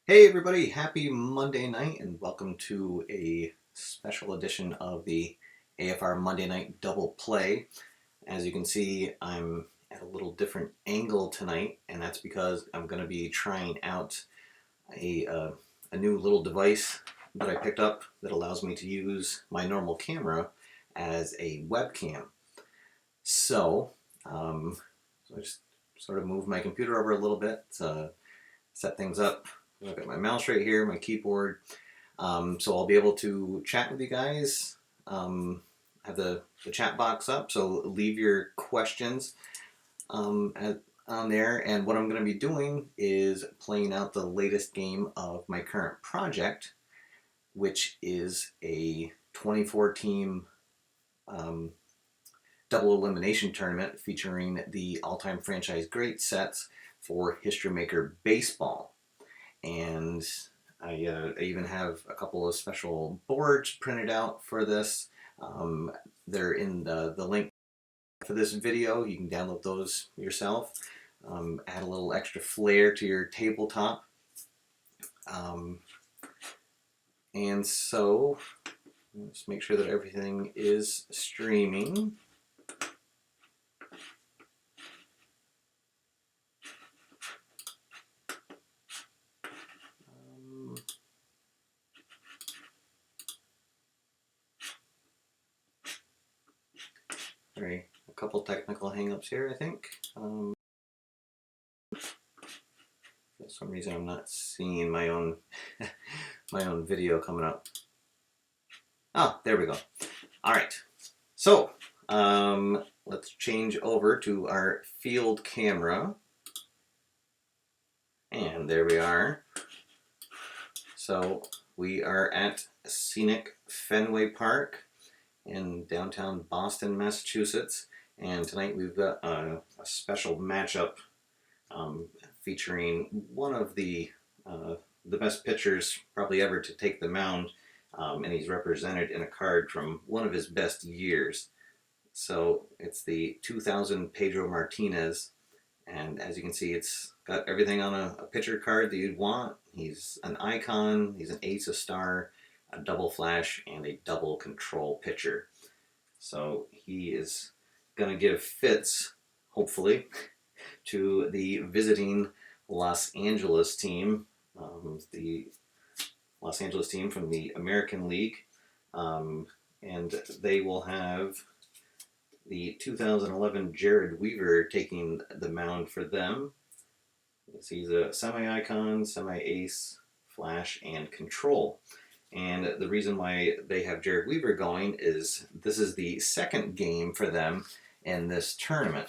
Hey everybody, happy Monday night and welcome to a special edition of the AFR Monday Night Double play. As you can see, I'm at a little different angle tonight, and that's because I'm going to be trying out a new little device that I picked up that allows me to use my normal camera as a webcam. So, I just sort of moved my computer over a little bit to set things up. I've got my mouse right here, my keyboard. So I'll be able to chat with you guys. Have the chat box up, so leave your questions on there. And what I'm going to be doing is playing out the latest game of my current project, which is a 24-team double elimination tournament featuring the all-time franchise great sets for History Maker Baseball. And I even have a couple of special boards printed out for this. They're in the link for this video. You can download those yourself. Add a little extra flair to your tabletop. And so, let's make sure that everything is streaming. Sorry, a couple technical hangups here, I think. For some reason, I'm not seeing my own my own video coming up. Ah, there we go. All right, so let's change over to our field camera, and there we are. So we are at scenic Fenway Park in downtown Boston, Massachusetts, and tonight we've got a special matchup featuring one of the best pitchers probably ever to take the mound, and he's represented in a card from one of his best years. So it's the 2000 Pedro Martinez, and as you can see, it's got everything on a pitcher card that you'd want. He's an icon, he's an ace, a star, a double flash, and a double control pitcher. So he is going to give fits, hopefully, to the visiting Los Angeles team, the Los Angeles team from the American League. And they will have the 2011 Jared Weaver taking the mound for them. He's a semi-icon, semi-ace, flash, and control. And the reason why they have Jared Weaver going is this is the second game for them in this tournament.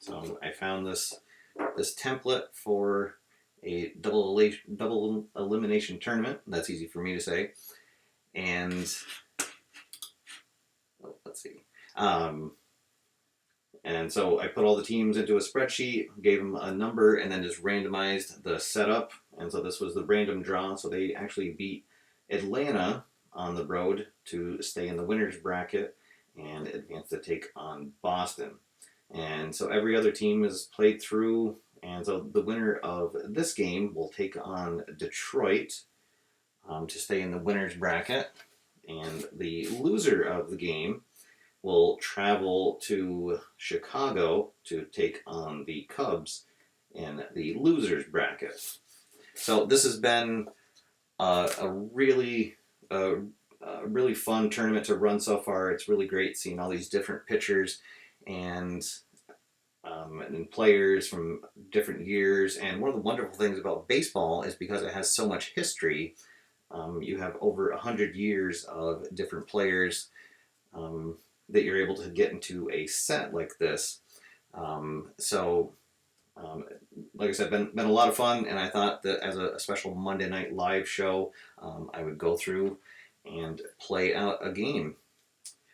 So I found this template for a double elimination tournament. That's easy for me to say. And let's see. And so I put all the teams into a spreadsheet, gave them a number, and then just randomized the setup. And so this was the random draw. So they actually beat Atlanta on the road to stay in the winner's bracket and advance to take on Boston. And so every other team is played through, and so the winner of this game will take on Detroit to stay in the winner's bracket, and the loser of the game will travel to Chicago to take on the Cubs in the loser's bracket. So this has been a really fun tournament to run so far. It's really great seeing all these different pitchers and players from different years. And one of the wonderful things about baseball is because it has so much history, you have over 100 years of different players that you're able to get into a set like this. Like I said, been a lot of fun, and I thought that as a special Monday night live show, I would go through and play out a game.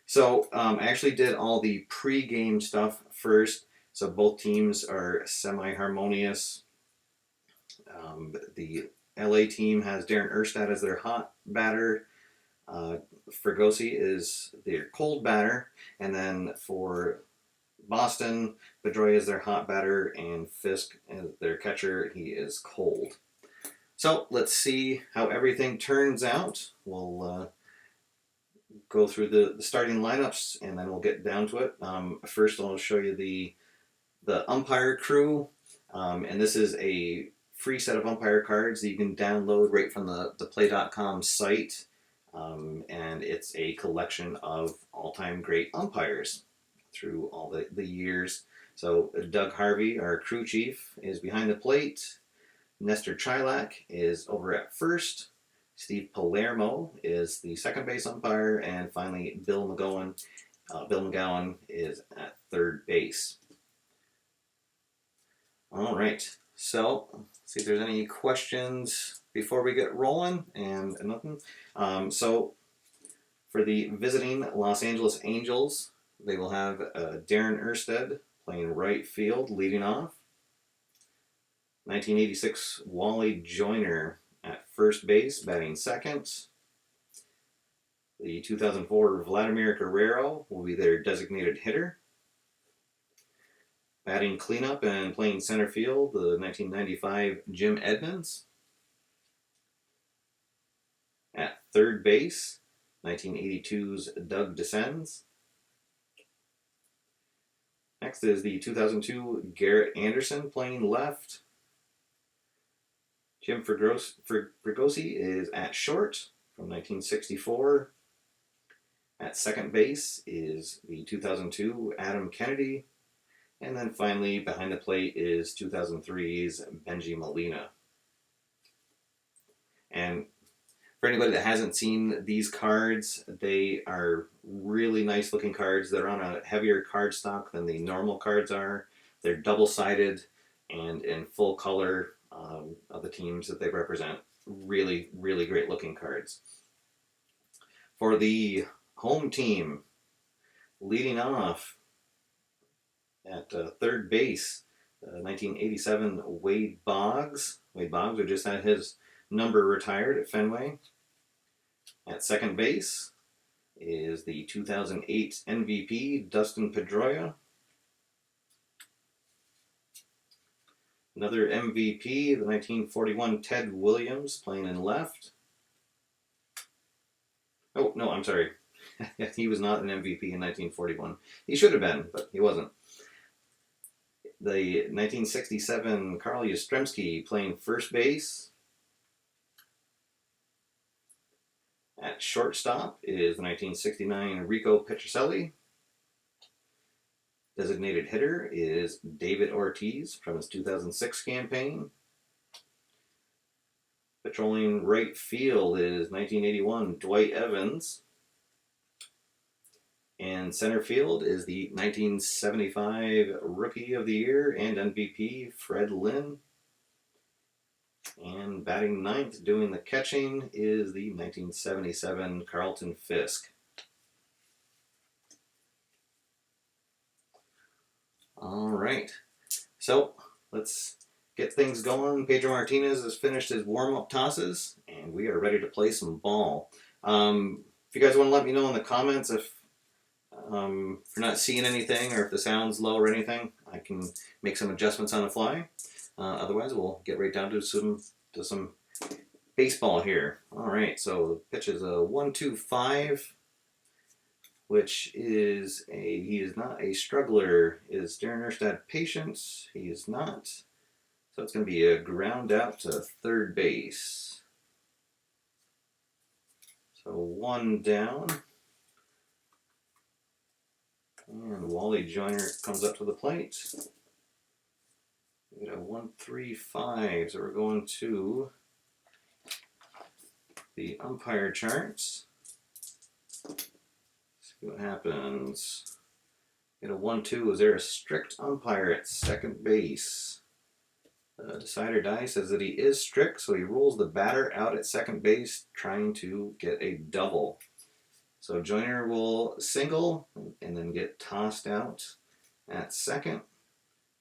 So I actually did all the pre-game stuff first. So both teams are semi-harmonious. The LA team has Darren Erstad as their hot batter. Fregosi is their cold batter. And then for Boston, Pedroia is their hot batter, and Fisk is their catcher. He is cold. So let's see how everything turns out. We'll go through the starting lineups and then we'll get down to it. First, I'll show you the umpire crew, and this is a free set of umpire cards that you can download right from the play.com site, and it's a collection of all-time great umpires through all the years. So Doug Harvey, our crew chief, is behind the plate. Nestor Chilak is over at first. Steve Palermo is the second base umpire, and finally Bill McGowan is at third base. All right, so let's see if there's any questions before we get rolling, and nothing. So for the visiting Los Angeles Angels, they will have Darren Erstad playing right field, leading off. 1986 Wally Joyner at first base, batting second. The 2004 Vladimir Guerrero will be their designated hitter. Batting cleanup and playing center field, the 1995 Jim Edmonds. At third base, 1982's Doug Descends. Next is the 2002 Garrett Anderson playing left. Jim Fregosi is at short from 1964. At second base is the 2002 Adam Kennedy. And then finally, behind the plate is 2003's Benji Molina. And for anybody that hasn't seen these cards, they are really nice looking cards. They're on a heavier card stock than the normal cards are. They're double-sided and in full color of the teams that they represent. Really, really great looking cards. For the home team, leading off at third base, 1987 Wade Boggs. Wade Boggs, who just had his number retired at Fenway. At second base is the 2008 MVP Dustin Pedroia. Another MVP, the 1941 Ted Williams, playing in left. Oh, no, I'm sorry. He was not an MVP in 1941. He should have been, but he wasn't. The 1967 Carl Yastrzemski playing first base. At shortstop is the 1969 Rico Petrocelli. Designated hitter is David Ortiz from his 2006 campaign. Patrolling right field is 1981 Dwight Evans. And center field is the 1975 Rookie of the Year and MVP Fred Lynn. And batting ninth, doing the catching, is the 1977 Carlton Fisk. All right, so let's get things going. Pedro Martinez has finished his warm-up tosses, and we are ready to play some ball. If you guys want to let me know in the comments if you're not seeing anything or if the sound's low or anything, I can make some adjustments on the fly. Otherwise, we'll get right down to some baseball here. All right, so the pitch is a 1-2-5, which is he is not a struggler. Is Darren Erstad patient? He is not. So it's going to be a ground out to third base. So one down. And Wally Joyner comes up to the plate. We got a 1-3-5, so we're going to the umpire charts. See what happens. Get a 1-2. Is there a strict umpire at second base? Decide or Die says that he is strict, so he rules the batter out at second base, trying to get a double. So Joyner will single and then get tossed out at second.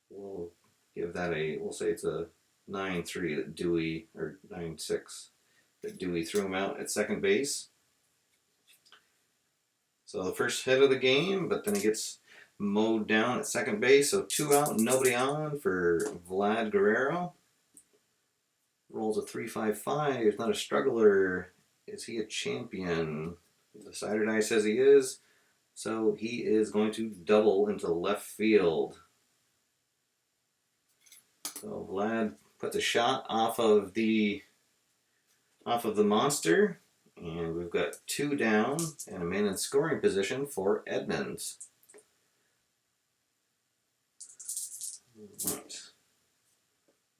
We'll give that we'll say it's a 9-3 that Dewey, or 9-6 that Dewey threw him out at second base. So the first hit of the game, but then he gets mowed down at second base. So 2 out, nobody on for Vlad Guerrero. Rolls a 355. Not a struggler. Is he a champion? The decider die says he is. So he is going to double into left field. So Vlad puts a shot off of the monster, and we've got 2 down and a man in scoring position for Edmonds. Right.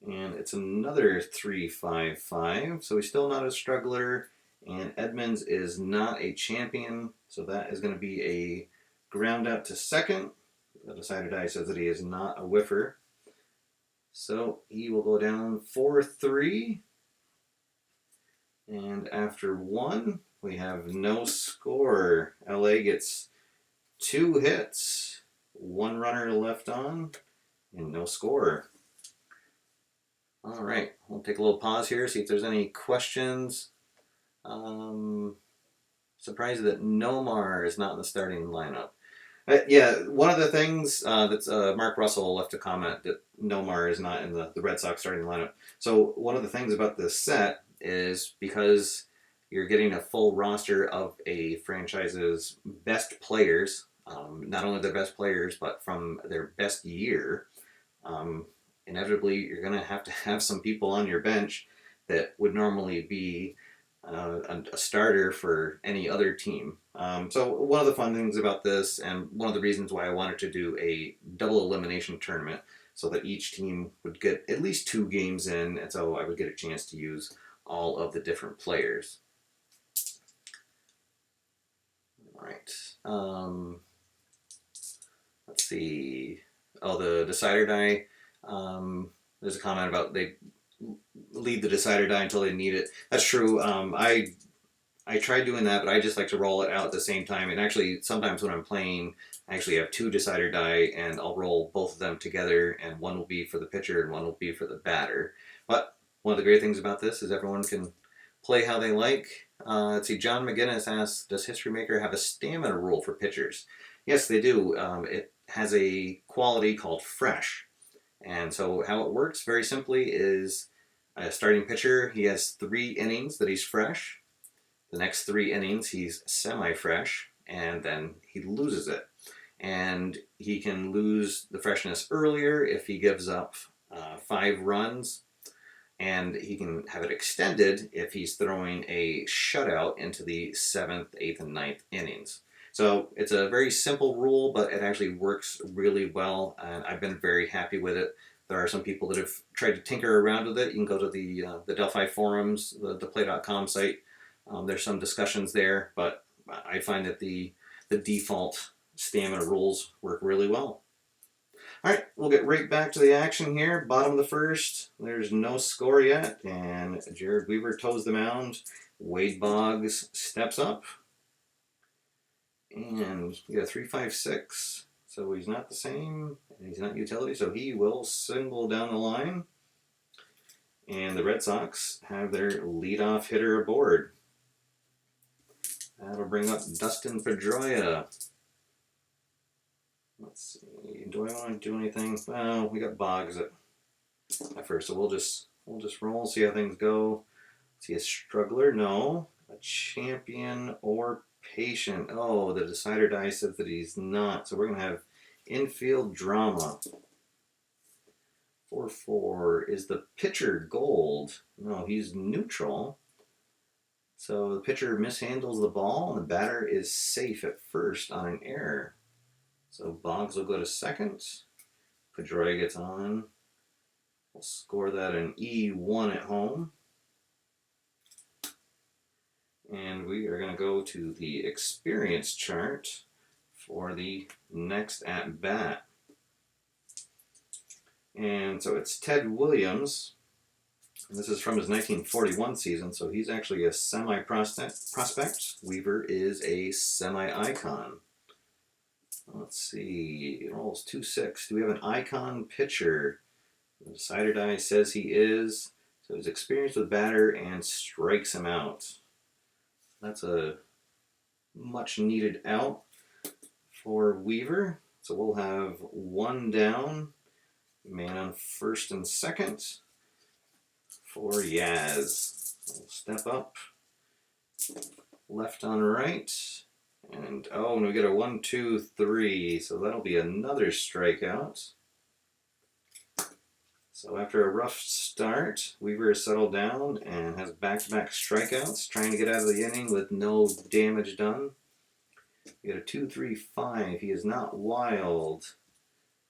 And it's another 355, so he's still not a struggler, and Edmonds is not a champion, so that is going to be a ground out to second. The decider die says that he is not a whiffer, so he will go down 4-3. And after 1, we have no score. LA gets 2 hits, 1 runner left on, and no score. All right, we'll take a little pause here, see if there's any questions. Surprised that Nomar is not in the starting lineup. Yeah, one of the things that's Mark Russell left a comment that Nomar is not in the Red Sox starting lineup. So one of the things about this set is because you're getting a full roster of a franchise's best players, not only their best players, but from their best year. Inevitably, you're going to have some people on your bench that would normally be a starter for any other team. So one of the fun things about this, and one of the reasons why I wanted to do a double elimination tournament, so that each team would get at least 2 games in, and so I would get a chance to use all of the different players. All right. Let's see. Oh, the decider die. There's a comment about they leave the decider die until they need it. That's true. I tried doing that, but I just like to roll it out at the same time. And actually, sometimes when I'm playing, I actually have 2 decider die, and I'll roll both of them together, and one will be for the pitcher and one will be for the batter. But one of the great things about this is everyone can play how they like. Let's see, John McGinnis asks, does History Maker have a stamina rule for pitchers? Yes, they do. It has a quality called fresh. And so how it works, very simply, is a starting pitcher, he has 3 innings that he's fresh. The next 3 innings, he's semi-fresh, and then he loses it. And he can lose the freshness earlier if he gives up 5 runs, and he can have it extended if he's throwing a shutout into the 7th, 8th, and 9th innings. So it's a very simple rule, but it actually works really well, and I've been very happy with it. There are some people that have tried to tinker around with it. You can go to the Delphi forums, the play.com site. There's some discussions there, but I find that the default stamina rules work really well. All right, we'll get right back to the action here. Bottom of the first, there's no score yet, and Jared Weaver toes the mound. Wade Boggs steps up, and we got 3-5-6, so he's not the same, and he's not utility, so he will single down the line, and the Red Sox have their leadoff hitter aboard. That'll bring up Dustin Pedroia. Let's see. Do I want to do anything? Well, we got Boggs at first, so we'll just roll, see how things go. See a struggler? No. A champion or patient? Oh, the decider die says that he's not. So we're gonna have infield drama. 4-4. Is the pitcher gold? No, he's neutral. So the pitcher mishandles the ball, and the batter is safe at first on an error. So Boggs will go to second. Pedroia gets on. We'll score that an E1 at home. And we are going to go to the experience chart for the next at-bat. And so it's Ted Williams. And this is from his 1941 season, so he's actually a semi-prospect. Weaver is a semi-icon. Let's see, it rolls 2-6. Do we have an icon pitcher? The decider die says he is. So he's experienced with batter and strikes him out. That's a much needed out for Weaver. So we'll have 1 down, man on first and second. for Yaz. We'll step up, left on right, and oh, and we get a 1, 2, 3, so that'll be another strikeout. So after a rough start, Weaver has settled down and has back-to-back strikeouts, trying to get out of the inning with no damage done. We get a 2, 3, 5. He is not wild.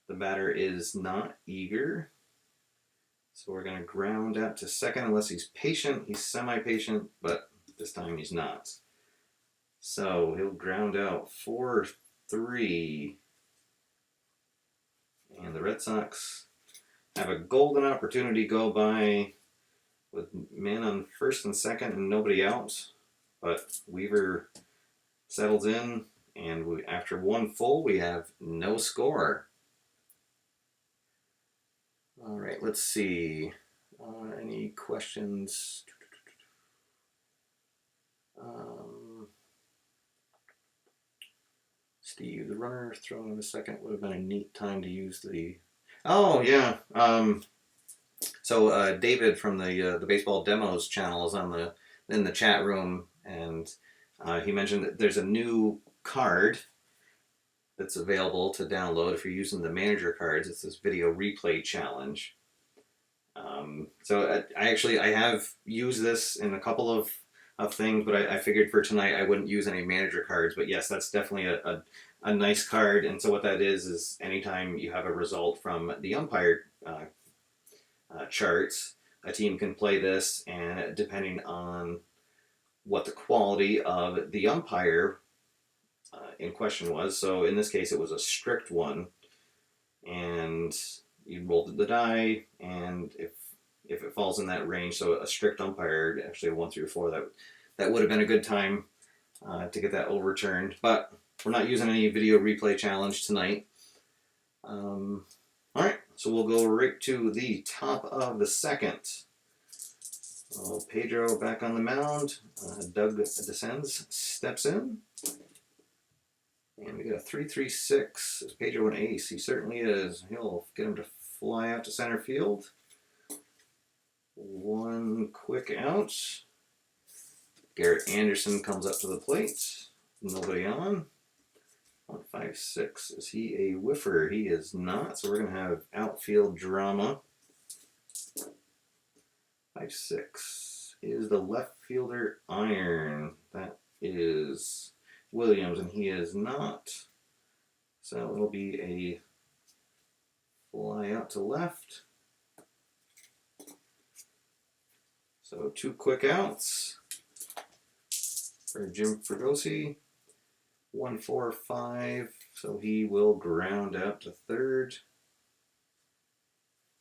The batter is not eager. So we're going to ground out to second unless he's patient. He's semi-patient, but this time he's not. So he'll ground out 4, 3. And the Red Sox have a golden opportunity go by with men on first and second and nobody out. But Weaver settles in, and after 1 full, we have no score. All right, let's see. Any questions? Steve, the runner thrown in the second would have been a neat time to use the... Oh, yeah. So David from the Baseball Demos channel is in the chat room, and he mentioned that there's a new card that's available to download if you're using the manager cards. It's this video replay challenge. So I have used this in a couple of things, but I figured for tonight I wouldn't use any manager cards. But yes, that's definitely a nice card. And so what that is anytime you have a result from the umpire charts, a team can play this, and depending on what the quality of the umpire in question was, so in this case it was a strict one, and you rolled the die, and if it falls in that range, so a strict umpire, actually a 1 through 4, that would have been a good time to get that overturned. But we're not using any video replay challenge tonight. All right, so we'll go right to the top of the second. Pedro back on the mound. Doug descends, steps in. And we got a 3-3-6. Is Pedro an ace? He certainly is. He'll get him to fly out to center field. 1 quick out. Garrett Anderson comes up to the plate. Nobody on. 1-5-6. Is he a whiffer? He is not. So we're going to have outfield drama. 5-6 is the left fielder iron. That is Williams, and he is not. So it'll be a fly out to left. So 2 quick outs for Jim Fregosi. 1-4-5, so he will ground out to third.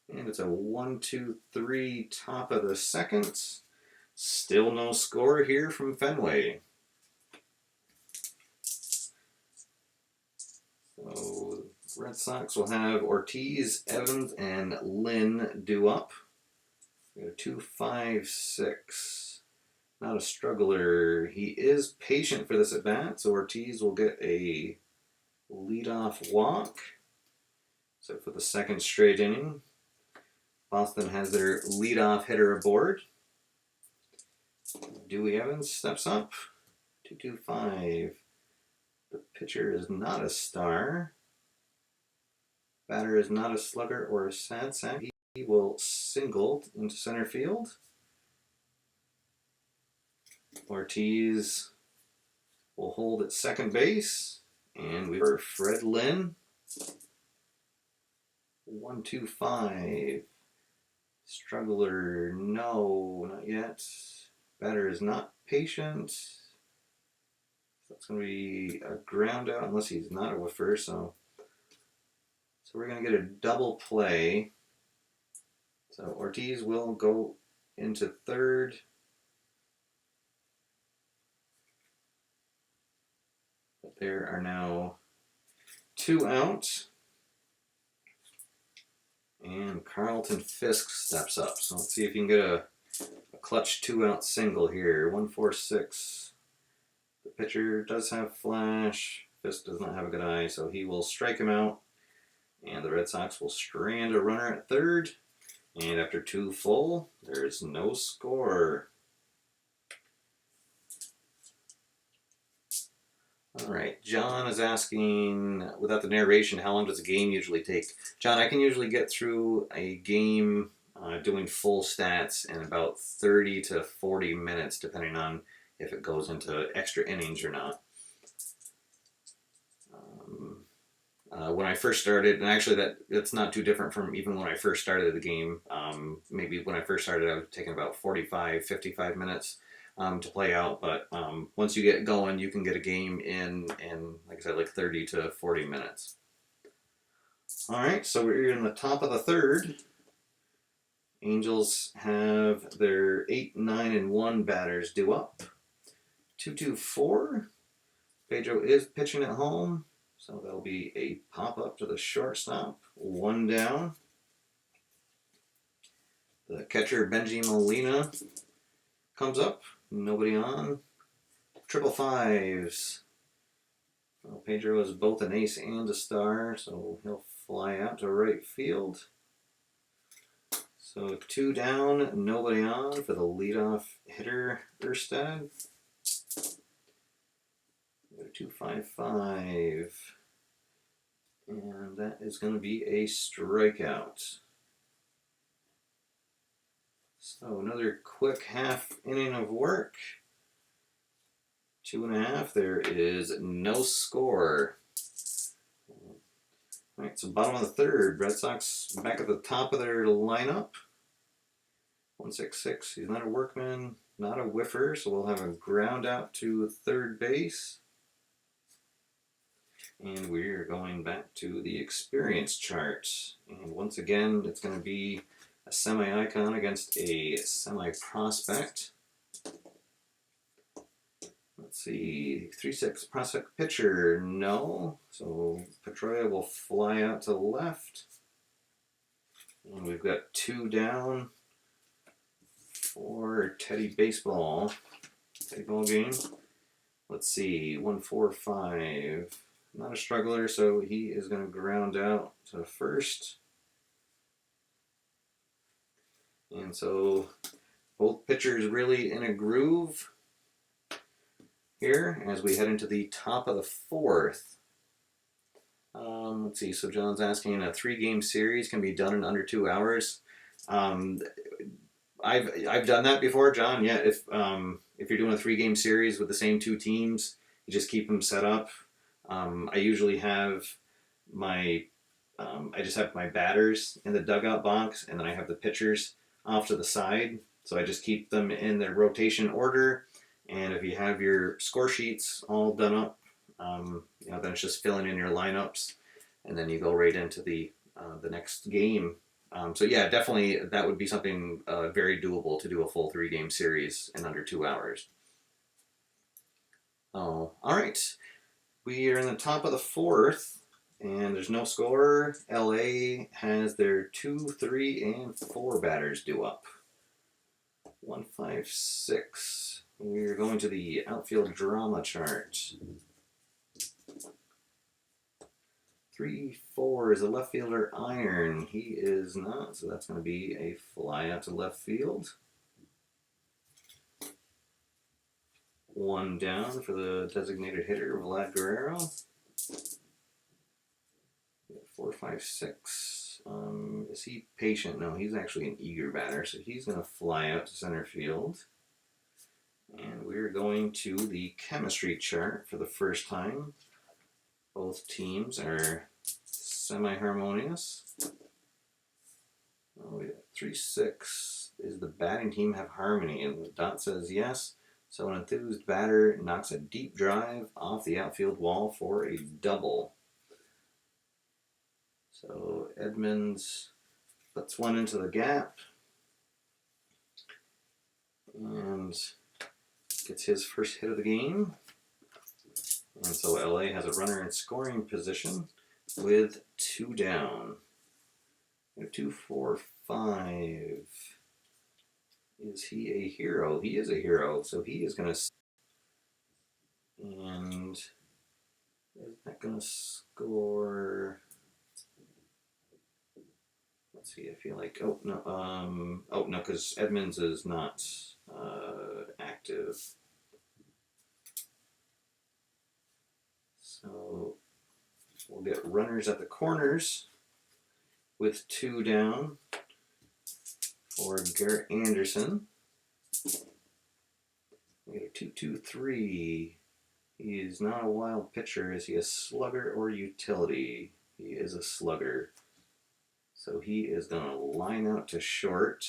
And it's a 1-2-3 top of the second. Still no score here from Fenway. So Red Sox will have Ortiz, Evans, and Lynn due up. We got a 2-5-6. Not a struggler. He is patient for this at bat, so Ortiz will get a leadoff walk. So for the second straight inning, Boston has their leadoff hitter aboard. Dewey Evans steps up. 2-2-5. The pitcher is not a star. Batter is not a slugger or a sad sack. He will single into center field. Ortiz will hold at second base. And we are Fred Lynn. 1-2-5. Struggler, no, not yet. Batter is not patient. That's going to be a ground out unless he's not a whiffer. So we're going to get a double play. So Ortiz will go into third. But there are now 2 out. And Carlton Fisk steps up. So let's see if you can get a clutch 2-out single here. 1-4-6. The pitcher does have flash. Fisk does not have a good eye, so he will strike him out. And the Red Sox will strand a runner at third. And after 2 full, there's no score. All right, John is asking, without the narration, how long does a game usually take? John, I can usually get through a game doing full stats in about 30 to 40 minutes, depending on if it goes into extra innings or not. When I first started, and actually that's not too different from even when I first started the game. Maybe when I first started, I was taking about 45, 55 minutes to play out. But once you get going, you can get a game in, like I said, like 30 to 40 minutes. All right, so we're in the top of the third. Angels have their 8, 9, and 1 batters due up. 2-2-4. Pedro is pitching at home. So that'll be a pop-up to the shortstop. 1 down. The catcher, Benji Molina, comes up. Nobody on. 555s. Well, Pedro is both an ace and a star, so he'll fly out to right field. So 2 down, nobody on for the leadoff hitter, Erstad. 255. And that is going to be a strikeout. So another quick half inning of work. 2.5. There is no score. All right, so bottom of the third. Red Sox back at the top of their lineup. 1-6-6. He's not a workman, not a whiffer, so we'll have a ground out to third base. And we're going back to the experience chart. And once again, it's going to be a semi-icon against a semi-prospect. Let's see, 3-6 prospect pitcher, no. So Pedroia will fly out to left. And we've got 2 down for Teddy Baseball. Teddy Ball game. Let's see, 1-4-5. Not a struggler, so he is going to ground out to first. And so both pitchers really in a groove here as we head into the top of the fourth. Let's see, so John's asking, a 3-game series can be done in under 2 hours. I've done that before, John. Yeah, if you're doing a 3-game series with the same 2 teams, you just keep them set up. I usually have I just have my batters in the dugout box, and then I have the pitchers off to the side. So I just keep them in their rotation order. And if you have your score sheets all done up, then it's just filling in your lineups, and then you go right into the next game. So yeah, definitely that would be something very doable to do a full 3-game series in under 2 hours. Oh, all right. We are in the top of the fourth, and there's no score. LA has their 2, 3, and 4 batters due up. 1-5-6. We're going to the outfield drama chart. 3-4 is a left fielder, Iron. He is not, so that's going to be a fly out to left field. 1 down for the designated hitter, Vlad Guerrero. 4-5-6. Is he patient? No, he's actually an eager batter, so he's going to fly out to center field. And we're going to the chemistry chart for the first time. Both teams are semi-harmonious. Oh, yeah. 3-6. Is the batting team have harmony? And the dot says yes. So an enthused batter knocks a deep drive off the outfield wall for a double. So Edmonds puts one into the gap and gets his first hit of the game. And so LA has a runner in scoring position with 2 down. 2-4-5. Is he a hero? He is a hero, so he is going to... And is that going to score... Let's let's see, I feel like, oh no, because Edmonds is not active. So we'll get runners at the corners with 2 down for Garrett Anderson. We get a 2-2-3. He is not a wild pitcher. Is he a slugger or utility? He is a slugger. So he is going to line out to short.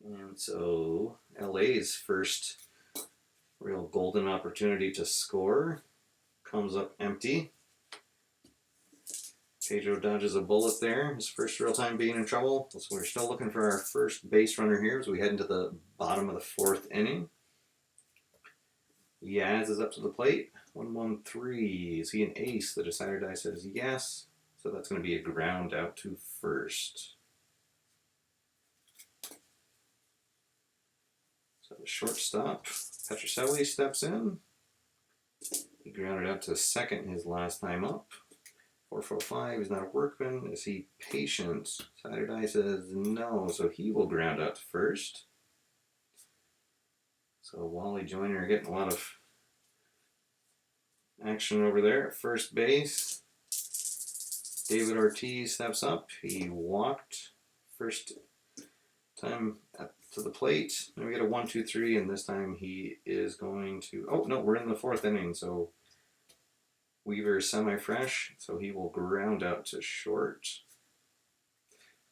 And so LA's first real golden opportunity to score comes up empty. Pedro dodges a bullet there. His first real time being in trouble. So we're still looking for our first base runner here as we head into the bottom of the 4th inning. Yaz is up to the plate. 1-1-3. Is he an ace? The decider die says yes. So that's going to be a ground out to first. So the shortstop, Petroselli, steps in. He grounded out to second his last time up. 4-4-5, he's not a workman. Is he patient? Saturday says no, so he will ground out to first. So Wally Joyner getting a lot of action over there at first base. David Ortiz steps up. He walked first time up to the plate. Then we get a 1-2-3, and this time he is going to... Oh, no, we're in the 4th inning, so... Weaver is semi-fresh, so he will ground out to short.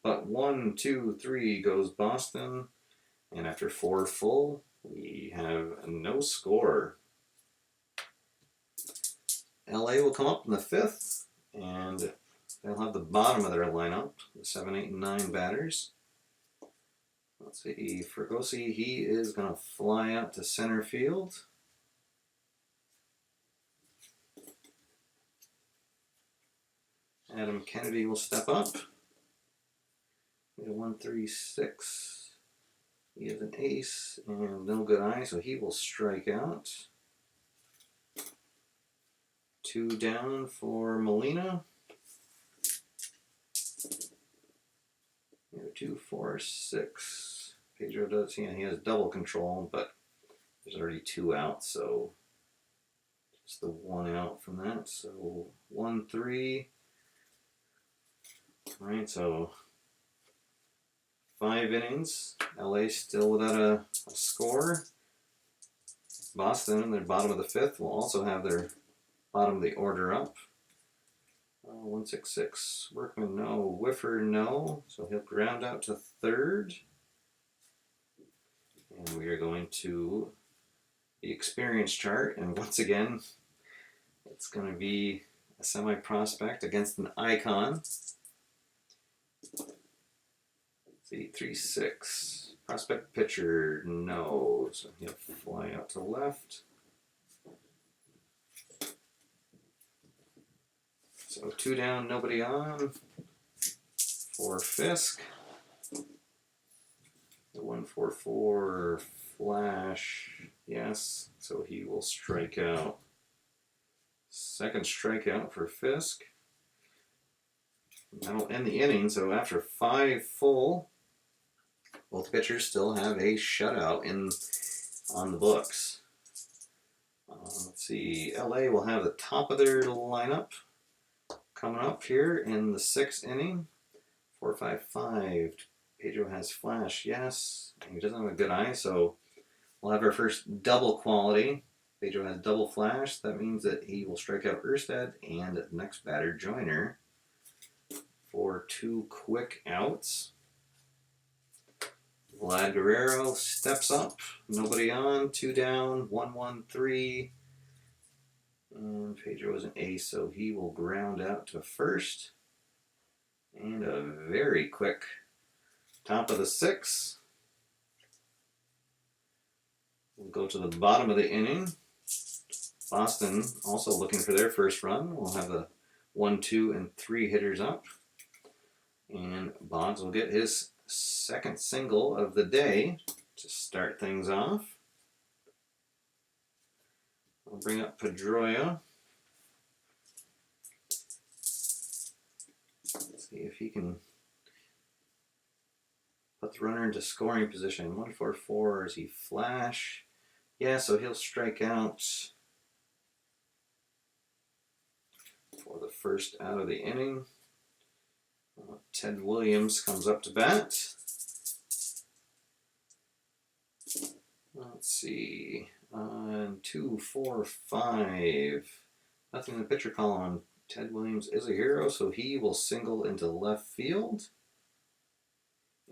But 1-2-3 goes Boston, and after 4 full, we have no score. LA will come up in the 5th, and they'll have the bottom of their lineup, the 7, 8, and 9 batters. Let's see, Fregosi, he is going to fly out to center field. Adam Kennedy will step up. We have 1-3-6. He is an ace and no good eye, so he will strike out. 2 down for Molina. 2-4-6. Pedro does, he has double control, but there's already 2 out, so just the 1 out from that. So 1-3. Alright, so 5 innings. LA still without a score. Boston, in their bottom of the 5th, will also have their bottom of the order up. 1-6-6. Workman, no. Whiffer, no. So he'll ground out to 3rd. And we are going to the experience chart. And once again, it's going to be a semi-prospect against an icon. 3-6. Prospect pitcher, no. So he'll fly out to left. So 2 down, nobody on. For Fisk. The 1-4-4 flash, yes. So he will strike out. Second strikeout for Fisk. That'll end the inning. So after 5 full, both pitchers still have a shutout on the books. Let's see. LA will have the top of their lineup coming up here in the 6th inning. 4-5-5. Pedro has flash, yes. He doesn't have a good eye, so we'll have our first double quality. Pedro has double flash. That means that he will strike out Erstad and next batter Joyner for 2 quick outs. Vlad Guerrero steps up. Nobody on. 2 down. 1-1-3. And Pedro is an ace, so he will ground out to first. And a very quick top of the 6th. We'll go to the bottom of the inning. Boston also looking for their first run. We'll have the 1, 2, and 3 hitters up. And Boggs will get his second single of the day to start things off. I'll bring up Pedroia. see if he can put the runner into scoring position. 1-4-4. Is he flash? Yeah, so he'll strike out for the first out of the inning. Ted Williams comes up to bat. Let's see. 2, 4, 5. Nothing in the pitcher column. Ted Williams is a hero, so he will single into left field.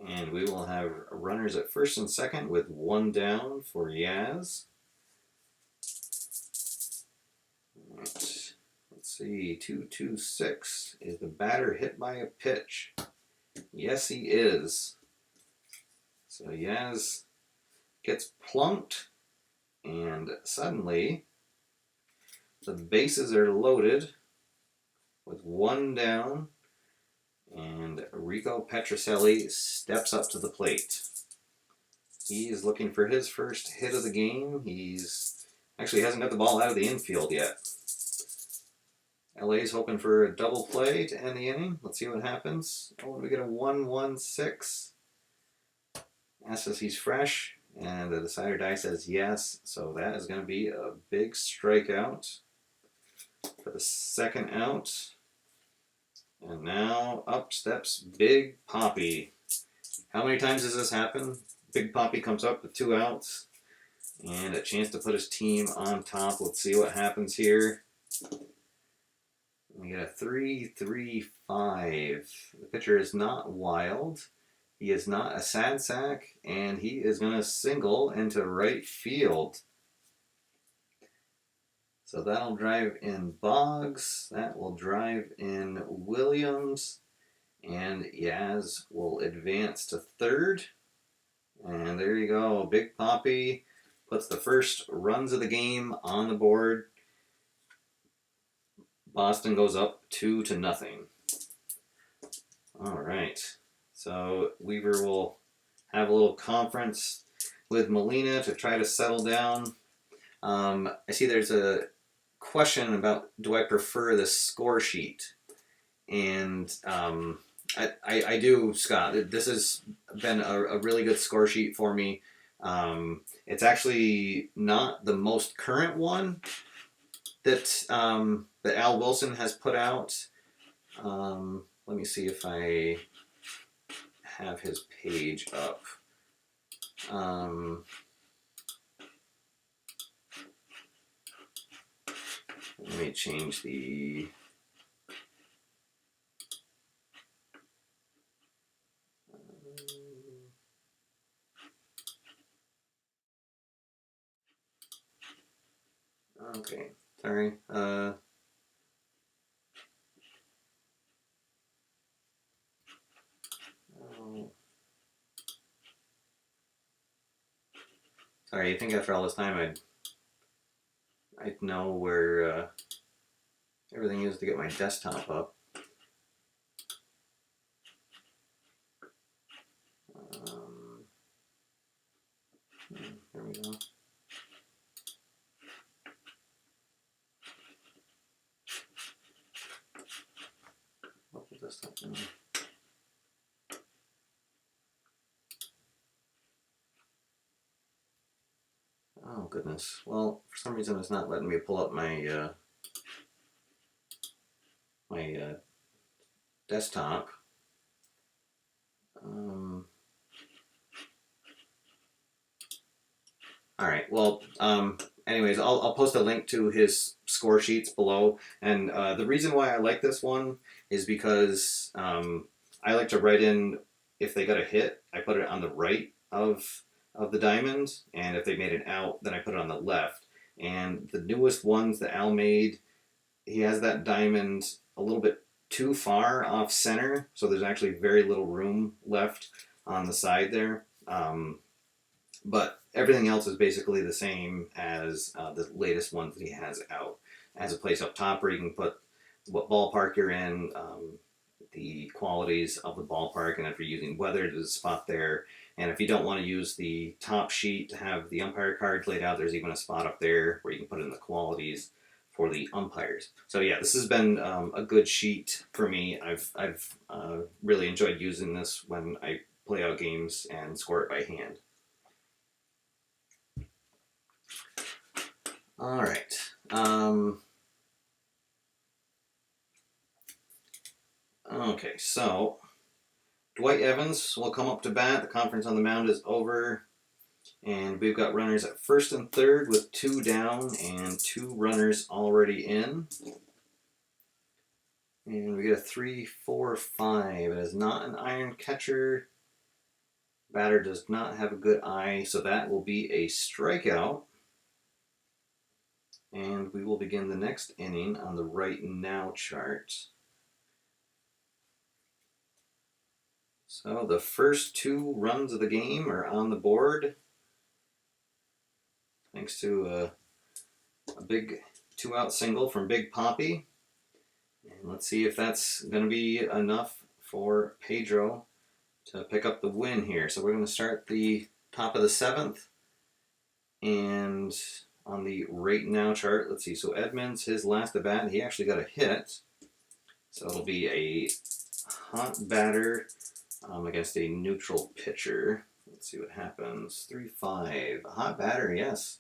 And we will have runners at first and second with 1 down for Yaz. Right. Let's see. 2-2-6. Is the batter hit by a pitch? Yes, he is. So Yaz gets plunked, and suddenly the bases are loaded with 1 down, and Rico Petrocelli steps up to the plate. He's looking for his first hit of the game. He's actually hasn't got the ball out of the infield yet. LA's hoping for a double play to end the inning. Let's see what happens. Oh, we get a 1-1-6. Asks us he's fresh, and the decider die says yes. So that is going to be a big strikeout for the second out. And now up steps Big Poppy. How many times does this happen? Big Poppy comes up with 2 outs and a chance to put his team on top. Let's see what happens here. We get a 3-3-5. The pitcher is not wild. He is not a sad sack, and he is going to single into right field. So that'll drive in Boggs. That will drive in Williams. And Yaz will advance to third. And there you go. Big Poppy puts the first runs of the game on the board. Boston goes up 2-0. All right. So Weaver will have a little conference with Molina to try to settle down. I see there's a question about, do I prefer the score sheet? And I do, Scott. This has been a really good score sheet for me. It's actually not the most current one that Al Wilson has put out. Let me see if I have his page up. Let me change the... Okay, sorry. Sorry, you think after all this time I'd know where everything is to get my desktop up. There we go. What the desktop doing? Oh goodness. Well, for some reason it's not letting me pull up my desktop. All right. Well, anyways, I'll post a link to his score sheets below. And the reason why I like this one is because I like to write in, if they got a hit, I put it on the right of the diamond, and if they made an out, then I put it on the left. And the newest ones that Al made, he has that diamond a little bit too far off center, so there's actually very little room left on the side there. But everything else is basically the same as the latest ones that he has out. Has a place up top where you can put what ballpark you're in, the qualities of the ballpark, and if you're using weather, there's a spot there. And if you don't want to use the top sheet to have the umpire cards laid out, there's even a spot up there where you can put in the qualities for the umpires. So yeah, this has been a good sheet for me. I've really enjoyed using this when I play out games and score it by hand. All right. Okay, so Dwight Evans will come up to bat. The conference on the mound is over. And we've got runners at first and third with 2 down and 2 runners already in. And we get a 3-4-5. It is not an iron catcher. Batter does not have a good eye, so that will be a strikeout. And we will begin the next inning on the right now chart. So the first 2 runs of the game are on the board, thanks to a big 2-out single from Big Poppy. And let's see if that's going to be enough for Pedro to pick up the win here. So we're going to start the top of the 7th. And on the right now chart, let's see. So Edmonds, his last at bat, he actually got a hit. So it'll be a hot batter against a neutral pitcher. Let's see what happens. 3-5. A hot batter, yes.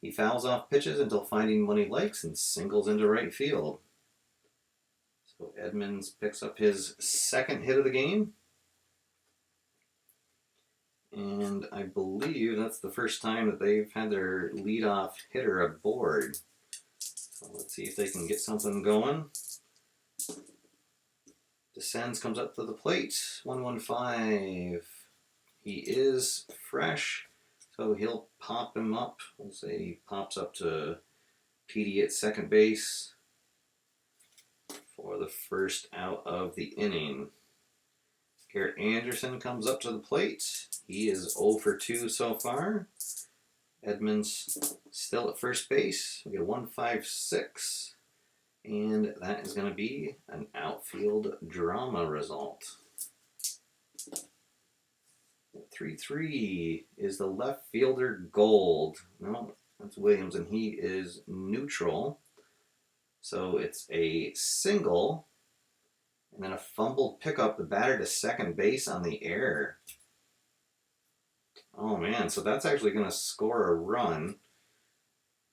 He fouls off pitches until finding one he likes and singles into right field. So Edmonds picks up his second hit of the game. And I believe that's the first time that they've had their leadoff hitter aboard. So let's see if they can get something going. Descends, comes up to the plate. 1-1-5. He is fresh, so he'll pop him up. We'll say he pops up to PD at second base for the first out of the inning. Garrett Anderson comes up to the plate. He is 0 for 2 so far. Edmonds still at first base. We get a 1-5-6. And that is going to be an outfield drama result. 3-3 is the left fielder Gold. No, that's Williams, and he is neutral. So it's a single, and then a fumbled pickup, the batter to second base on the air. Oh man, so that's actually going to score a run,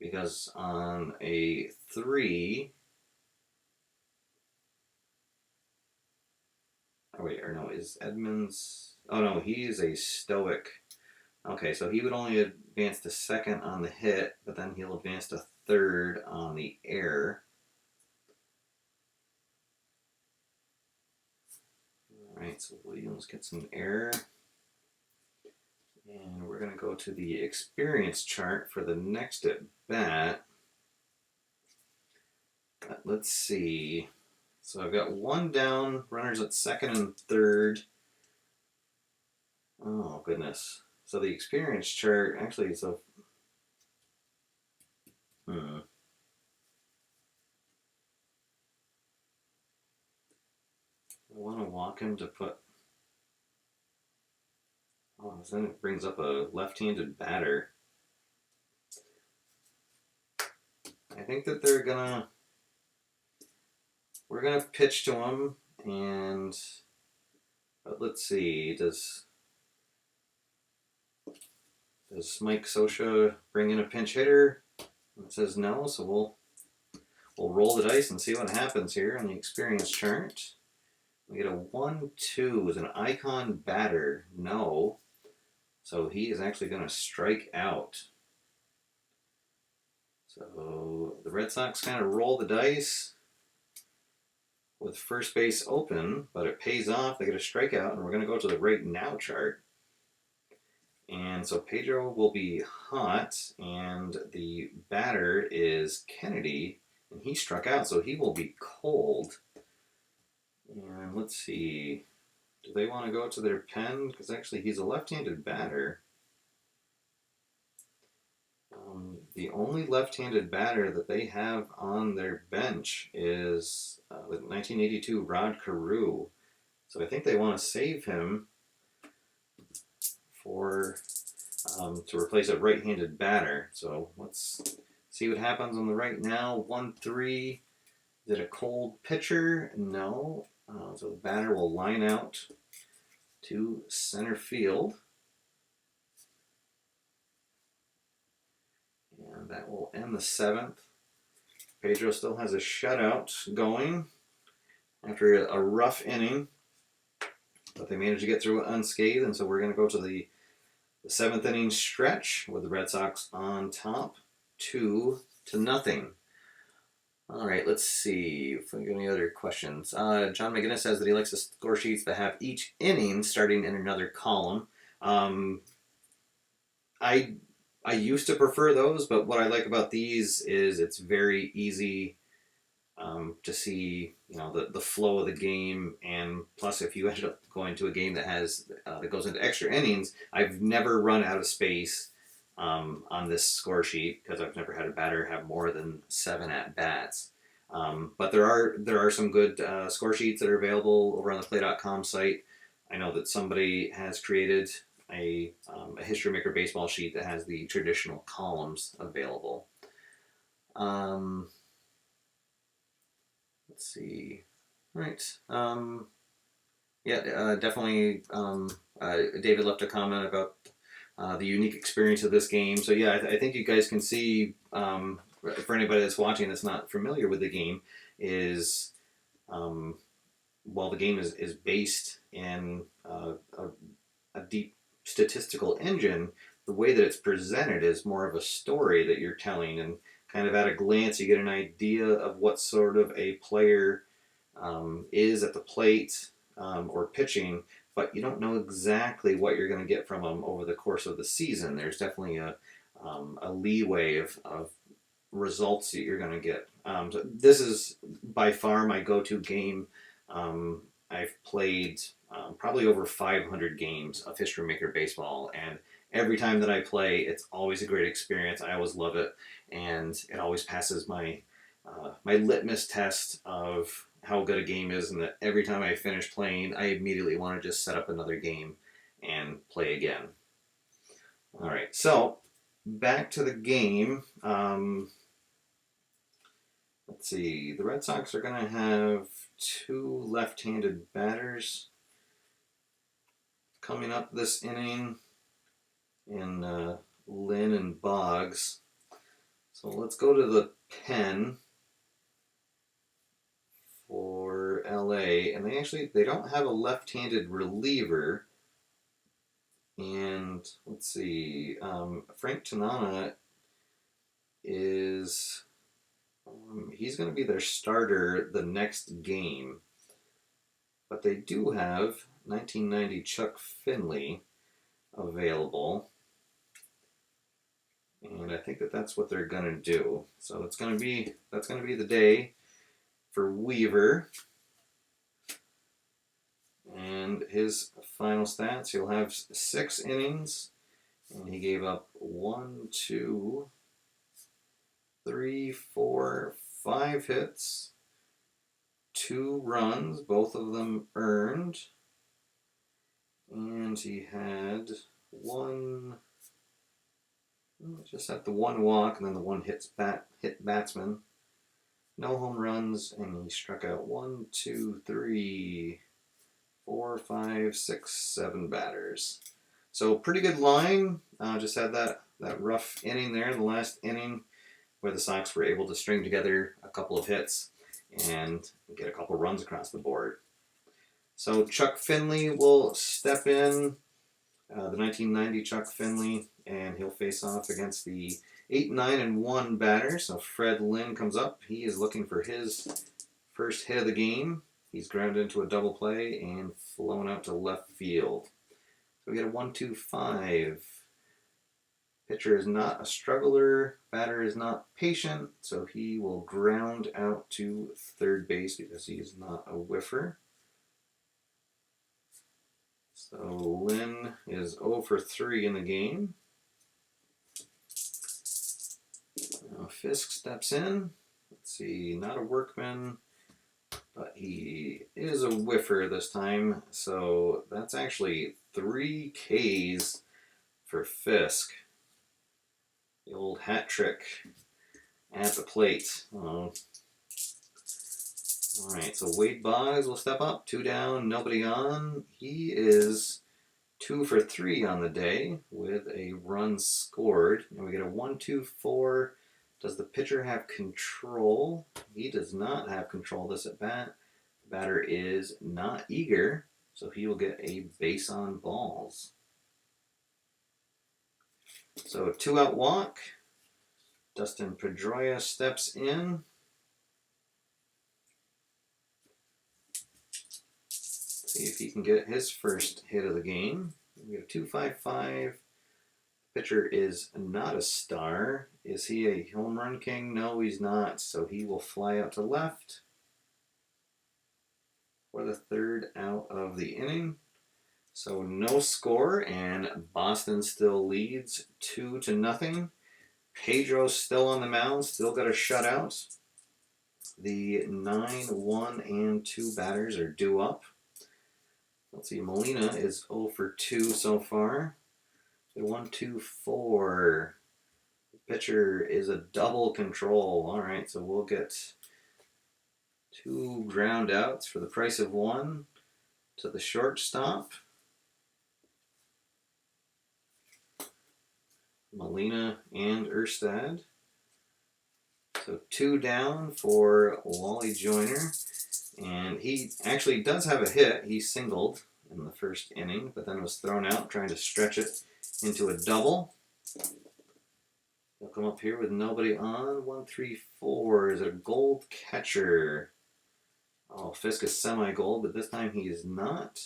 because on a 3... Oh wait, or no, is Edmonds... Oh no, he's a stoic. Okay, so he would only advance to second on the hit, but then he'll advance to third on the air. Alright, so Williams gets an error. And we're going to go to the experience chart for the next at bat. Let's see. So I've got 1 down, runners at second and third. Oh, goodness. So the experience chart, actually, so... I want to walk him to put... Oh, then it brings up a left-handed batter. I think that they're gonna... We're gonna pitch to him, and... But let's see, does Mike Scioscia bring in a pinch hitter? It says no, so we'll roll the dice and see what happens here on the experience chart. We get a 1-2 with an icon batter. No. So he is actually going to strike out. So the Red Sox kind of roll the dice with first base open, but it pays off. They get a strikeout, and we're going to go to the right now chart. And so Pedro will be hot, and the batter is Kennedy, and he struck out, so he will be cold. And let's see, do they want to go to their pen? Because actually he's a left-handed batter. The only left-handed batter that they have on their bench is the 1982 Rod Carew. So I think they want to save him for to replace a right-handed batter. So let's See what happens on the right now. 1-3. Is it a cold pitcher? No. So the batter will line out to center field. And that will end the 7th. Pedro still has a shutout going after a rough inning, but they managed to get through it unscathed, and so we're going to go to the 7th inning stretch with the Red Sox on top, 2-0. All right, let's see if we got any other questions. John McGinnis says that he likes the score sheets that have each inning starting in another column. I used to prefer those, but what I like about these is it's very easy to see, the flow of the game, and plus if you end up going to a game that has that goes into extra innings, I've never run out of space on this score sheet because I've never had a batter have more than 7 at bats. But there are some good score sheets that are available over on the play.com site. I know that somebody has created a History Maker baseball sheet that has the traditional columns available. Let's see. All right. Definitely. David left a comment about the unique experience of this game. So yeah, I think you guys can see, for anybody that's watching that's not familiar with the game, is while the game is based in a deep statistical engine, the way that it's presented is more of a story that you're telling, and kind of at a glance you get an idea of what sort of a player is at the plate or pitching, but you don't know exactly what you're going to get from them over the course of the season. There's definitely a leeway of results that you're going to get. So this is by far my go-to game. I've played probably over 500 games of History Maker baseball, and every time that I play, it's always a great experience. I always love it, and it always passes my my litmus test of how good a game is, and that every time I finish playing, I immediately want to just set up another game and play again. All right, so back to the game. Let's see, the Red Sox are going to have 2 left-handed batters coming up this inning in Lynn and Boggs. So let's go to the pen for LA, and they don't have a left-handed reliever. And let's see, Frank Tanana is he's going to be their starter the next game, but they do have 1990 Chuck Finley available, and I think that's what they're going to do. So that's going to be the day for Weaver. And his final stats, he'll have 6 innings, and he gave up 1, 2, 3, 4, 5 hits, 2 runs, both of them earned, and he had just at the 1 walk, and then the 1 hit batsman. No home runs, and he struck out 1, 2, 3, 4, 5, 6, 7 batters. So pretty good line. Just had that rough inning there, the last inning, where the Sox were able to string together a couple of hits and get a couple runs across the board. So Chuck Finley will step in, the 1990 Chuck Finley, and he'll face off against the 8-9-1 batter. So Fred Lynn comes up. He is looking for his first hit of the game. He's grounded into a double play and flown out to left field. So we get a 1-2-5. Pitcher is not a struggler. Batter is not patient, so he will ground out to third base because he is not a whiffer. So Lynn is 0 for 3 in the game. Now Fisk steps in. Let's see, not a workman, but he is a whiffer this time. So that's actually 3 Ks for Fisk. The old hat trick at the plate. Alright, so Wade Boggs will step up. 2 down, nobody on. He is 2 for 3 on the day with a run scored. And we get a 1-2-4. Does the pitcher have control? He does not have control this at bat. The batter is not eager, so he will get a base on balls. So 2-out walk. Dustin Pedroia steps in. See if he can get his first hit of the game. We have 2-5-5. Pitcher is not a star. Is he a home run king? No, he's not. So he will fly out to left for the 3rd out of the inning. So no score, and Boston still leads 2-0. Pedro's still on the mound, still got a shutout. The 9, 1, and 2 batters are due up. Let's see, Molina is 0 for 2 so far. 1-2-4. The pitcher is a double control. All right, so we'll get 2 ground outs for the price of 1 to the shortstop. Molina and Erstad. So 2 down for Wally Joyner. And he actually does have a hit. He singled in the first inning, but then was thrown out trying to stretch it into a double. He'll come up here with nobody on. 1-3-4. Is it a gold catcher? Oh, Fisk is semi-gold, but this time he is not.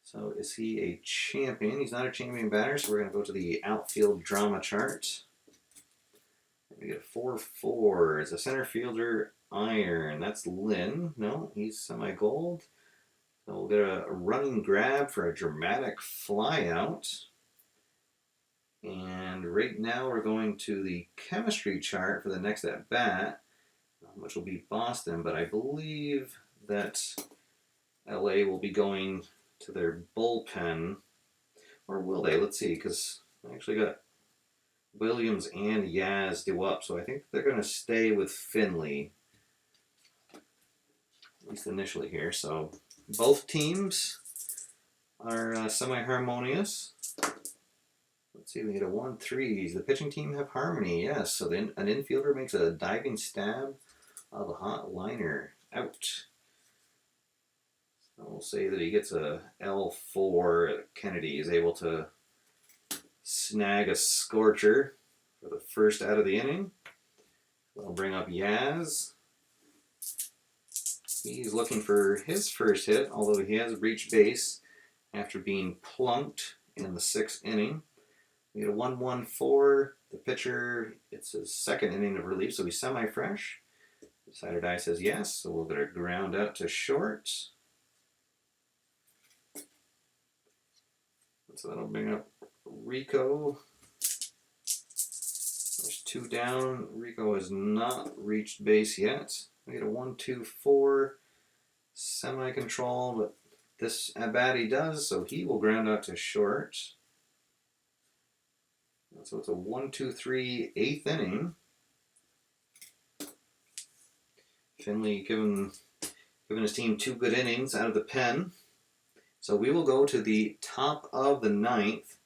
So is he a champion? He's not a champion batter, so we're going to go to the outfield drama chart. We get a 4-4. Is a center fielder iron? That's Lynn. No, he's semi-gold. So we'll get a running grab for a dramatic flyout. And right now we're going to the chemistry chart for the next at-bat, which will be Boston. But I believe that LA will be going to their bullpen. Or will they? Let's see, because I actually got Williams and Yaz due up, so I think they're going to stay with Finley, at least initially here. So both teams are semi-harmonious. Let's see, we get a 1-3. Does the pitching team have harmony? Yes, so then an infielder makes a diving stab of a hot liner. Out. So we'll say that he gets a L4. Kennedy is able to snag a scorcher for the first out of the inning. We'll bring up Yaz. He's looking for his first hit, although he has reached base after being plunked in the 6th inning. We get a 1-1-4. The pitcher, it's his 2nd inning of relief, so he's semi-fresh. Saturday says yes, so we'll get a ground out to short. So that'll bring up Rico. There's 2 down. Rico has not reached base yet. We get a 1-2-4 semi-control, but this at-bat he does, so he will ground out to short. So it's a 1-2-3 8th inning. Finley giving his team 2 good innings out of the pen. So we will go to the top of the 9th,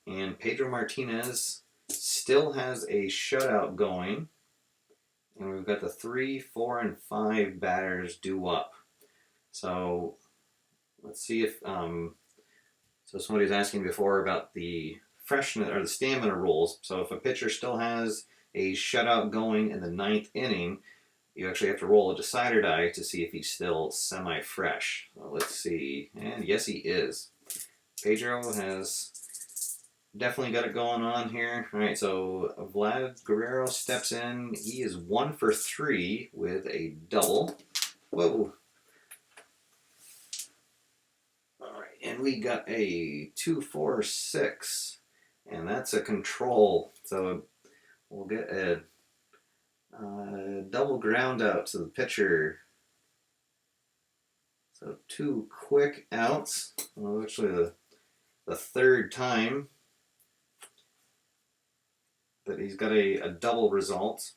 and Pedro Martinez still has a shutout going. And we've got the 3, 4, and 5 batters due up. So let's see if so somebody was asking before about the freshness or the stamina rules. So if a pitcher still has a shutout going in the 9th inning, you actually have to roll a decider die to see if he's still semi-fresh. So let's see. And yes, he is. Pedro has definitely got it going on here. All right, so Vlad Guerrero steps in. He is 1 for 3 with a double. Whoa. All right, and we got a 2-4-6, and that's a control. So we'll get a double ground out to the pitcher. So 2 quick outs. Well, actually the 3rd time that he's got a double result.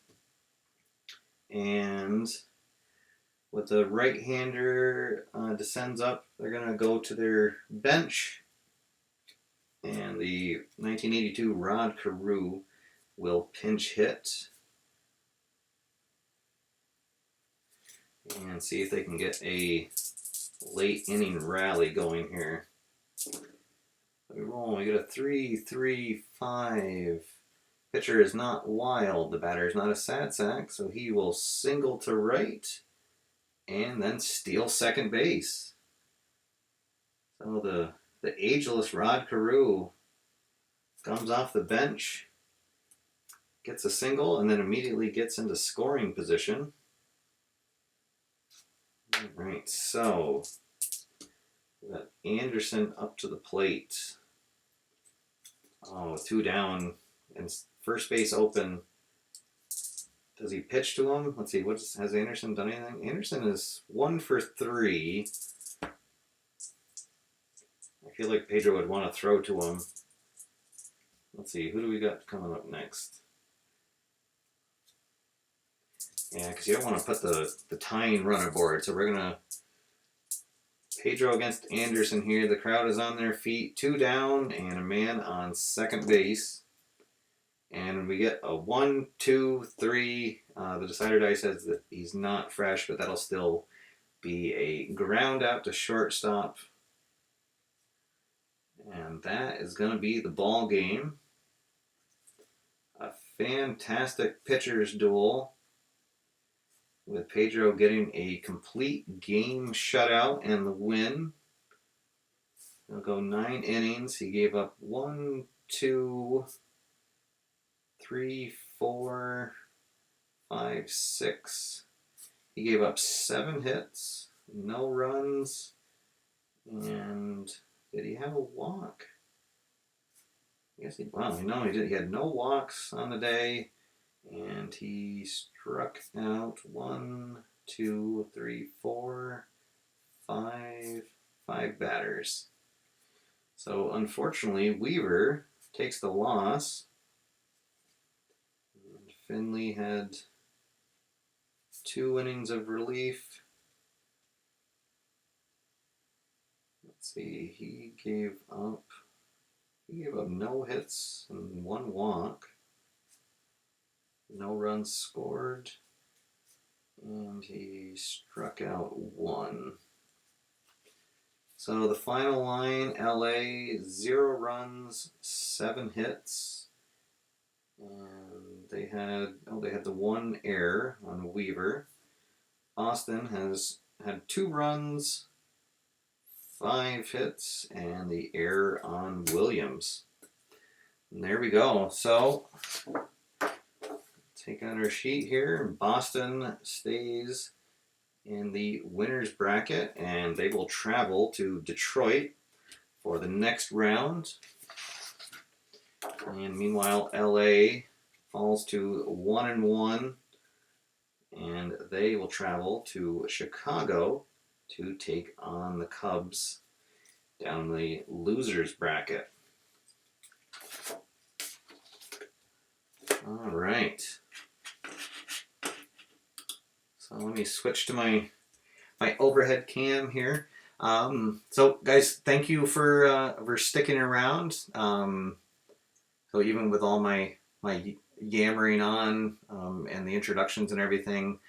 And with the right-hander descends up, they're going to go to their bench. And the 1982 Rod Carew will pinch hit. And see if they can get a late inning rally going here. We roll, we get a 3-3-5. Pitcher is not wild. The batter is not a sad sack, so he will single to right and then steal second base. So the ageless Rod Carew comes off the bench, gets a single, and then immediately gets into scoring position. All right, so we got Anderson up to the plate. Oh, 2 down and first base open. Does he pitch to him? Let's see. Has Anderson done anything? Anderson is 1 for 3. I feel like Pedro would want to throw to him. Let's see. Who do we got coming up next? Yeah, because you don't want to put the tying run aboard. So we're gonna Pedro against Anderson here. The crowd is on their feet. 2 down and a man on second base. And we get a 1, 2, 3. The decider die says that he's not fresh, but that'll still be a ground out to shortstop. And that is going to be the ball game. A fantastic pitcher's duel, with Pedro getting a complete game shutout and the win. He'll go 9 innings. He gave up 1, 2, 3, 4, 5, 6. He gave up 7 hits, no runs, and did he have a walk? Yes, he did. He had no walks on the day, and he struck out 1, 2, 3, 4, 5 batters. So unfortunately, Weaver takes the loss. And Finley had 2 innings of relief. Let's see, he gave up no hits and 1 walk. No runs scored. And he struck out 1. So the final line, LA, 0 runs, 7 hits. And they had the 1 error on Weaver. Boston has had 2 runs, 5 hits, and the error on Williams. And there we go. So take out our sheet here. Boston stays in the winner's bracket, and they will travel to Detroit for the next round. And meanwhile, LA falls to 1-1, and they will travel to Chicago to take on the Cubs down the loser's bracket. All right. So let me switch to my overhead cam here. So guys, thank you for sticking around. So even with all my yammering on and the introductions and everything,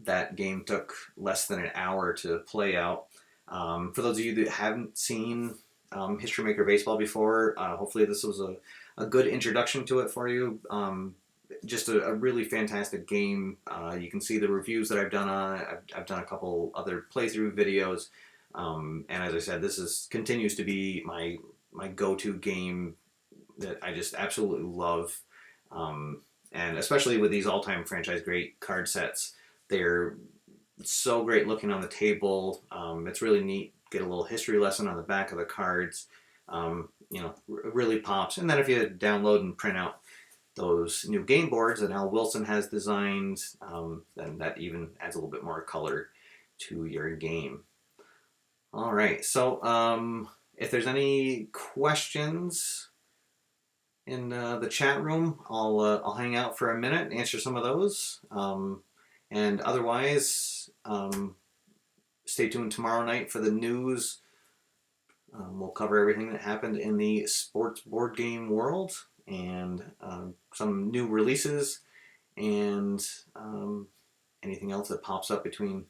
that game took less than an hour to play out. For those of you that haven't seen History Maker Baseball before, hopefully this was a good introduction to it for you. Just a really fantastic game. You can see the reviews that I've done on it. I've done a couple other playthrough videos. And as I said, this continues to be my go-to game that I just absolutely love. And especially with these all-time franchise great card sets, they're so great looking on the table. It's really neat. Get a little history lesson on the back of the cards. Really pops. And then if you download and print out those new game boards that Al Wilson has designed, then that even adds a little bit more color to your game. All right, so if there's any questions the chat room. I'll hang out for a minute and answer some of those. And otherwise, stay tuned tomorrow night for the news. We'll cover everything that happened in the sports board game world and some new releases and anything else that pops up between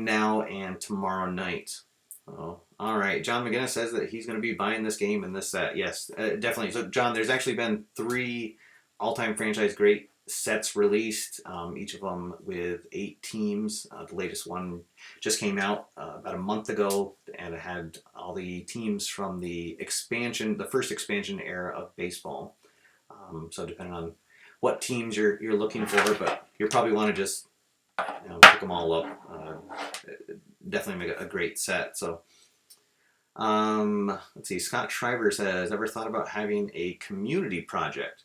now and tomorrow night. Oh, all right. John McGinnis says that he's going to be buying this game and this set. Yes, definitely. So, John, there's actually been 3 all-time franchise great sets released, each of them with 8 teams. The latest one just came out about a month ago, and it had all the teams from the first expansion era of baseball. So depending on what teams you're looking for, but you'll probably want to just pick them all up. Definitely make a great set. So let's see. Scott Shriver says, ever thought about having a community project?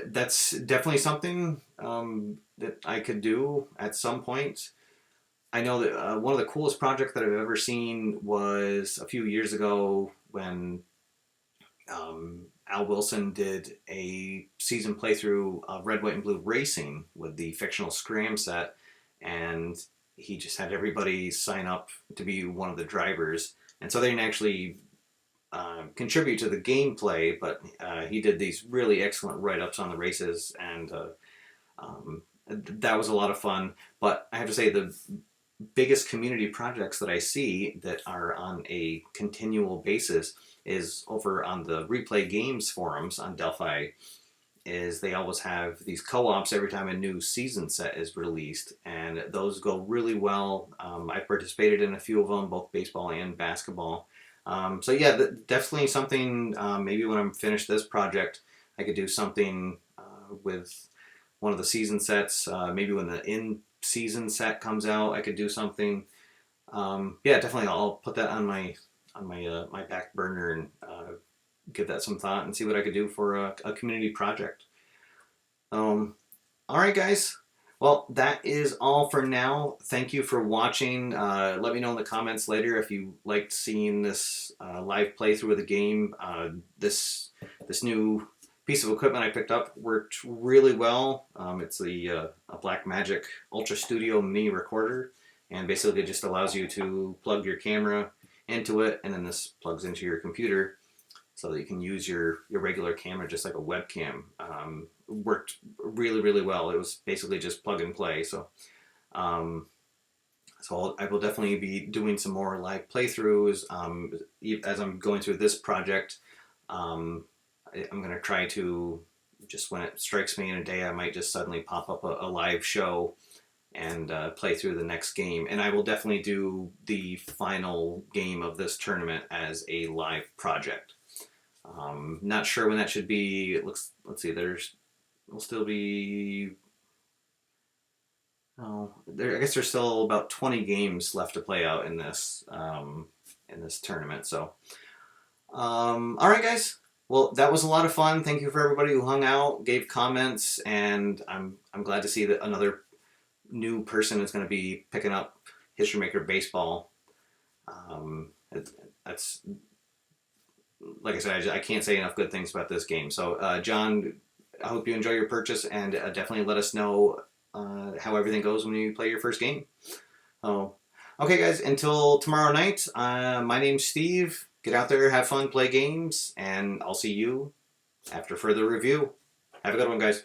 That's definitely something that I could do at some point. I know that one of the coolest projects that I've ever seen was a few years ago when Al Wilson did a season playthrough of Red, White, and Blue Racing with the fictional Scram set, and he just had everybody sign up to be one of the drivers. And so they didn't actually contribute to the gameplay, but he did these really excellent write-ups on the races, and that was a lot of fun. But I have to say, the biggest community projects that I see that are on a continual basis is over on the Replay Games forums on Delphi. Is they always have these co-ops every time a new season set is released, and those go really well. I participated in a few of them, both baseball and basketball. So yeah, definitely something, maybe when I'm finished this project, I could do something with one of the season sets. Maybe when the in-season set comes out, I could do something. Yeah, definitely I'll put that on my back burner and give that some thought and see what I could do for a community project. All right, guys. Well, that is all for now. Thank you for watching. Let me know in the comments later if you liked seeing this live playthrough of the game. This new piece of equipment I picked up worked really well. It's a Blackmagic Ultra Studio mini recorder, and basically it just allows you to plug your camera into it, and then this plugs into your computer so that you can use your regular camera just like a webcam. Worked really, really well. It was basically just plug and play. So so I will definitely be doing some more live playthroughs as I'm going through this project. I'm going to try to, just when it strikes me in a day, I might just suddenly pop up a live show and play through the next game. And I will definitely do the final game of this tournament as a live project. Not sure when that should be. Let's see, will still be, I guess there's still about 20 games left to play out in this tournament. So all right, guys, well, that was a lot of fun. Thank you for everybody who hung out, gave comments, and I'm glad to see that another new person is going to be picking up History Maker Baseball. That's, like I said, I can't say enough good things about this game. So John, I hope you enjoy your purchase, and definitely let us know how everything goes when you play your first game. Oh, okay, guys, until tomorrow night, my name's Steve. Get out there, have fun, play games, and I'll see you after further review. Have a good one, guys.